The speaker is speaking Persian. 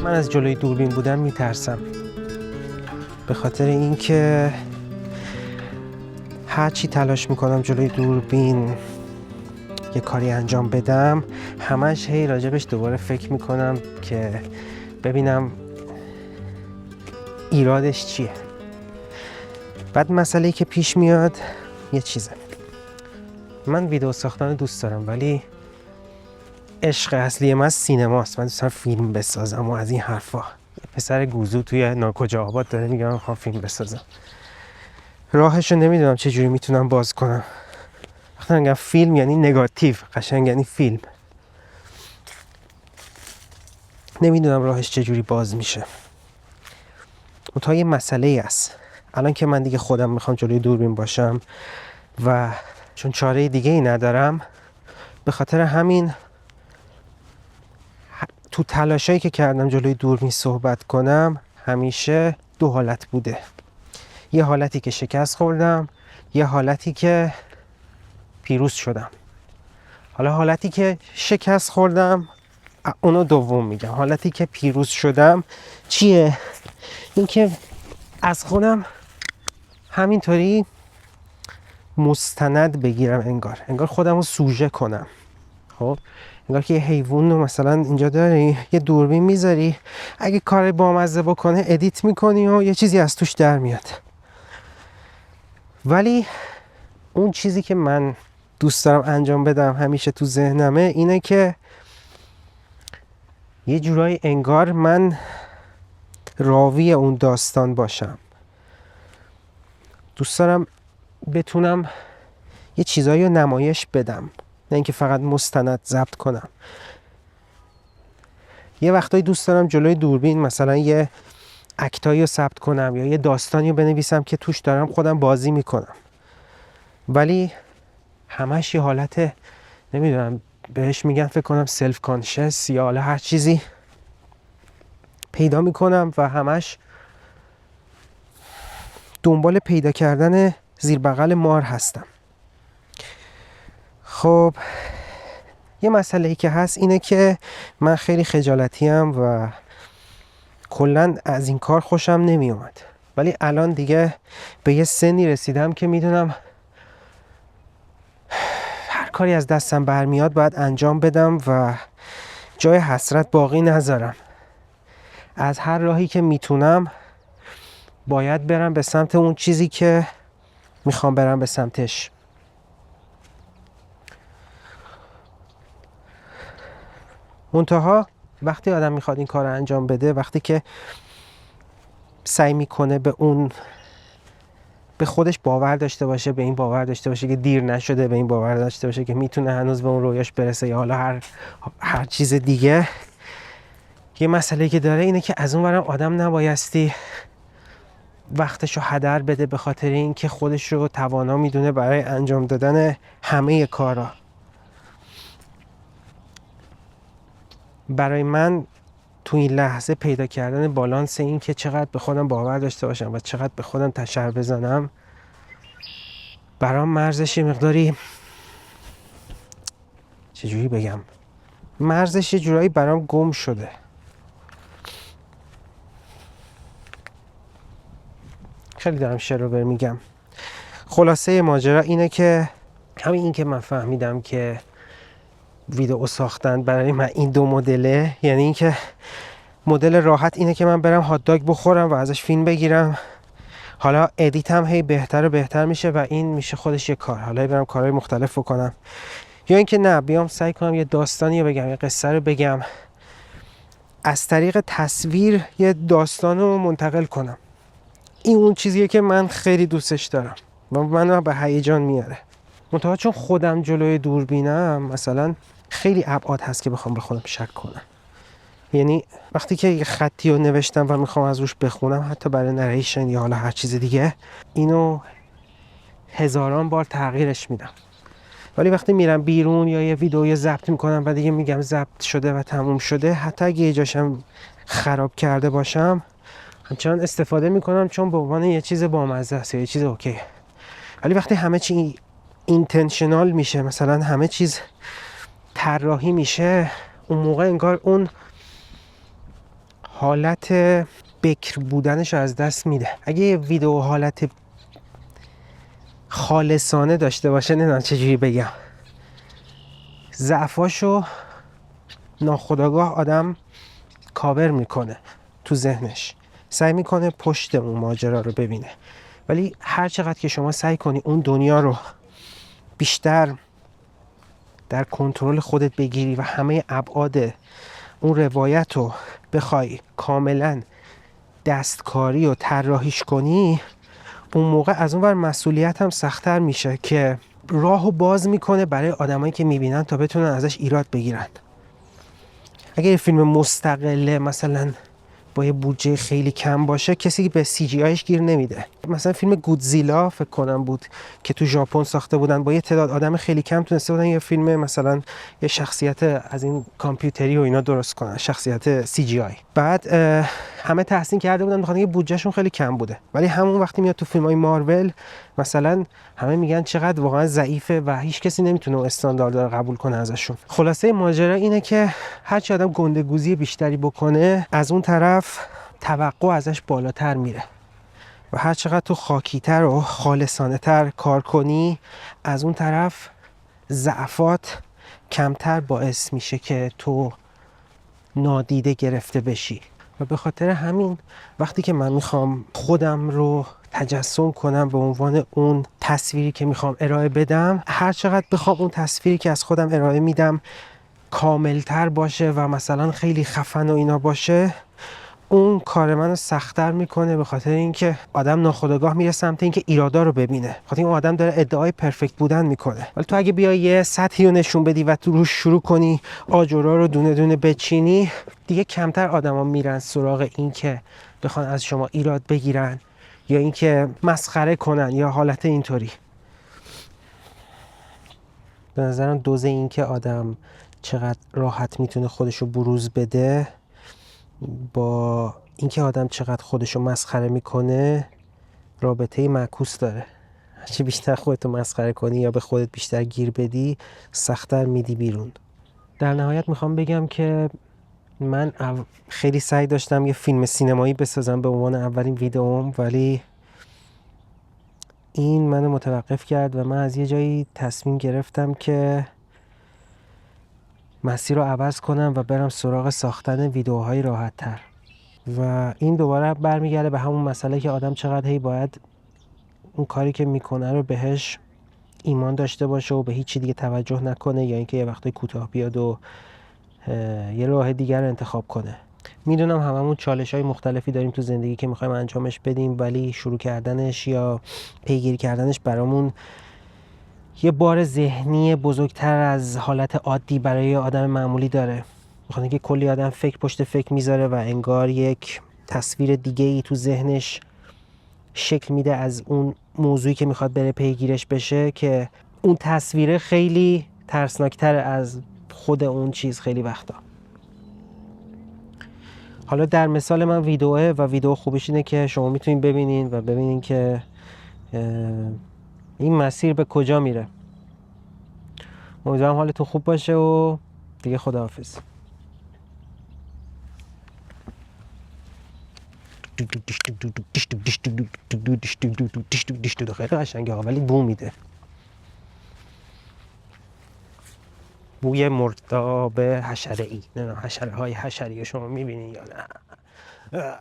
من از جلوی دوربین بودن میترسم، به خاطر اینکه هر چی تلاش میکنم جلوی دوربین یه کاری انجام بدم، همش هی راجبش دوباره فکر میکنم که ببینم ایرادش چیه. بعد مسئله‌ای که پیش میاد یه چیزه، من ویدیو ساختن دوست دارم ولی عشق اصلی من سینماست. من دوست دارم فیلم بسازم و از این حرفا. یه پسر گوزو توی ناکجا آباد داره میگه من میخوام فیلم بسازم. راهشو نمیدونم چه جوری میتونم باز کنم. وقتی میگم فیلم یعنی نگاتیو، قشنگ یعنی فیلم. نمیدونم راهش چه جوری باز میشه. منتها یه مسئله است. الان که من دیگه خودم میخوام جلوی دوربین باشم و چون چاره دیگه ای ندارم، به خاطر همین تو تلاشایی که کردم جلوی دوربین صحبت کنم همیشه دو حالت بوده. یه حالتی که شکست خوردم، یه حالتی که پیروز شدم. حالا حالتی که شکست خوردم اونو دوم میگم. حالتی که پیروز شدم چیه؟ این که از خودم همینطوری مستند بگیرم، انگار خودم رو سوژه کنم. خب انگار که یه حیوان رو مثلا اینجا داری، یه دوربین میذاری، اگه کار بامزه بکنه ادیت میکنی و یه چیزی از توش در میاد. ولی اون چیزی که من دوست دارم انجام بدم همیشه تو ذهنمه اینه که یه جورایی انگار من راوی اون داستان باشم. دوست دارم بتونم یه چیزایی رو نمایش بدم، نه اینکه فقط مستند ضبط کنم. یه وقتایی دوست دارم جلوی دوربین مثلا یه اکتایی رو ثبت کنم یا یه داستانی رو بنویسم که توش دارم خودم بازی میکنم، ولی همش یه حالت نمیدونم بهش میگن فکر کنم سلف کانشس یا حالا هر چیزی پیدا میکنم و همش دنبال پیدا کردن زیر بغل مار هستم. خب یه مسئله ای که هست اینه که من خیلی خجالتیم و کلاً از این کار خوشم نمی اومد، ولی الان دیگه به یه سنی رسیدم که میدونم هر کاری از دستم برمیاد باید انجام بدم و جای حسرت باقی نذارم. از هر راهی که میتونم باید برم به سمت اون چیزی که میخوام برم به سمتش. منتها وقتی آدم میخواد این کار رو انجام بده، وقتی که سعی میکنه به خودش باور داشته باشه، به این باور داشته باشه که دیر نشده، به این باور داشته باشه که میتونه هنوز به اون رویاش برسه یا حالا هر چیز دیگه، یه مسئله که داره اینه که از اون ورم آدم نبایستی وقتشو هدر بده به خاطر اینکه خودش رو توانا میدونه برای انجام دادن همه کارا. برای من تو این لحظه پیدا کردن بالانس این که چقدر به خودم باور داشته باشم و چقدر به خودم تشر بزنم، برام مرزش یه مقداری چجوری بگم، مرزش یه جورایی برام گم شده. خیلی دارم شروور میگم. خلاصه ماجرا اینه که همین این که من فهمیدم که ویدئو ساختن برای من این دو مدله، یعنی این که مدل راحت اینه که من برم هات داگ بخورم و ازش فیلم بگیرم، حالا ادیتم هی بهتر و بهتر میشه و این میشه خودش یه کار، حالا برم کارهای مختلف بکنم، یا اینکه نه بیام سعی کنم یه داستانی رو بگم، یه قصه رو بگم، از طریق تصویر یه داستان رو منتقل کنم. این اون چیزیه که من خیلی دوستش دارم و منو به هیجان میاره. منتها چون خودم جلوی دوربینم، مثلا خیلی ابعاد هست که بخوام به خودم شک کنم. یعنی وقتی که یه خطی رو نوشتم و میخوام از روش بخونم، حتی برای نریشن یا حالا هر چیز دیگه، اینو هزاران بار تغییرش میدم. ولی وقتی میرم بیرون یا یه ویدئوی ضبط میکنم و دیگه میگم ضبط شده و تموم شده، حتی اگه یه جاشم خراب کرده باشم همچنان استفاده میکنم، چون به عنوان یه چیز بامزه است، یه چیز اوکی. ولی وقتی همه چی اینتنشنال میشه، مثلا همه چیز طراحی میشه، اون موقع انگار اون حالت بکر بودنش از دست میده. اگه یه ویدیو حالت خالصانه داشته باشه، نمیدونم چجوری بگم، ضعفاشو ناخودآگاه آدم کاور میکنه تو ذهنش، سعی میکنه پشت اون ماجرا رو ببینه. ولی هر چقدر که شما سعی کنی اون دنیا رو بیشتر در کنترل خودت بگیری و همه ابعاد اون روایت رو بخوای کاملا دستکاری و طراحیش کنی، اون موقع از اون ور مسئولیت هم سخت‌تر میشه که راهو باز میکنه برای آدمایی که میبینن تا بتونن ازش ایراد بگیرن. اگه یه فیلم مستقله مثلا با یه بودجه خیلی کم باشه، کسی به سی جی آیش گیر نمیده. مثلا فیلم گودزیلا فکر کنم بود که تو ژاپن ساخته بودن، با یه تعداد آدم خیلی کم تونسته بودن یه فیلم مثلا یه شخصیت از این کامپیوتری و اینا درست کنن، شخصیت سی جی آی. بعد همه تحسین کرده بودن بخاطر اینکه بودجهشون خیلی کم بوده. ولی همون وقتی میاد تو فیلم‌های مارول مثلا، همه میگن چقدر واقعا ضعیفه و هیچ کسی نمیتونه استاندارد رو قبول کنه ازشون. خلاصه ماجرا اینه که هر چی آدم گندگوزی بیشتری بکنه، از اون طرف توقع ازش بالاتر میره و هر چقدر تو خاکی‌تر و خالصانه تر کار کنی، از اون طرف ضعفات کمتر باعث میشه که تو نادیده گرفته بشی. و به خاطر همین وقتی که من میخوام خودم رو تجسم کنم به عنوان اون تصویری که میخوام ارائه بدم، هر چقدر بخوام اون تصویری که از خودم ارائه میدم کاملتر باشه و مثلا خیلی خفن و اینا باشه، اون کار منو سخت‌تر میکنه، به خاطر اینکه آدم ناخودآگاه میره سمت اینکه ایرادا رو ببینه. خاطر این آدم داره ادعای پرفکت بودن میکنه. ولی تو اگه بیای یه سطحی رو نشون بدی و تو روش شروع کنی آجرها رو دونه دونه بچینی، دیگه کمتر آدما میرن سراغ اینکه بخوان از شما ایراد بگیرن یا اینکه مسخره کنن یا حالت اینطوری. به نظرم دوز اینکه آدم چقدر راحت میتونه خودشو بروز بده با اینکه آدم چقدر خودشو مسخره میکنه رابطه معکوس داره. هرچی بیشتر خودتو مسخره کنی یا به خودت بیشتر گیر بدی، سخت‌تر میدی بیرون. در نهایت میخوام بگم که من خیلی سعی داشتم یه فیلم سینمایی بسازم به عنوان اولین ویدئوم، ولی این منو متوقف کرد و من از یه جایی تصمیم گرفتم که مسیر رو عوض کنم و برم سراغ ساختن ویدئوهای راحت تر. و این دوباره برمیگرده به همون مسئله که آدم چقدر هی باید اون کاری که میکنه رو بهش ایمان داشته باشه و به هیچ چی دیگه توجه نکنه، یا اینکه یه وقتی کوتاه بیاد و یه راه دیگر رو انتخاب کنه. میدونم هممون چالش‌های مختلفی داریم تو زندگی که میخوایم انجامش بدیم، ولی شروع کردنش یا پیگیری کردنش برامون یه بار ذهنی بزرگتر از حالت عادی برای آدم معمولی داره. بخاطر اینکه کلی آدم فکر پشت فکر میذاره و انگار یک تصویر دیگه ای تو ذهنش شکل میده از اون موضوعی که میخواد بره پیگیرش بشه، که اون تصویره خیلی ترسناکتر از خود اون چیز خیلی وقتا. حالا در مثال من ویدئوه و ویدئو خوبش اینه که شما میتونین ببینین و ببینین که این مسیر به کجا میره. امیدوارم حالتون خوب باشه و دیگه خداحافظ. خیلی قشنگه ها، ولی بو میده، بوی مرداب حشره ای. نه حشره های حشری شما میبینین یا نه؟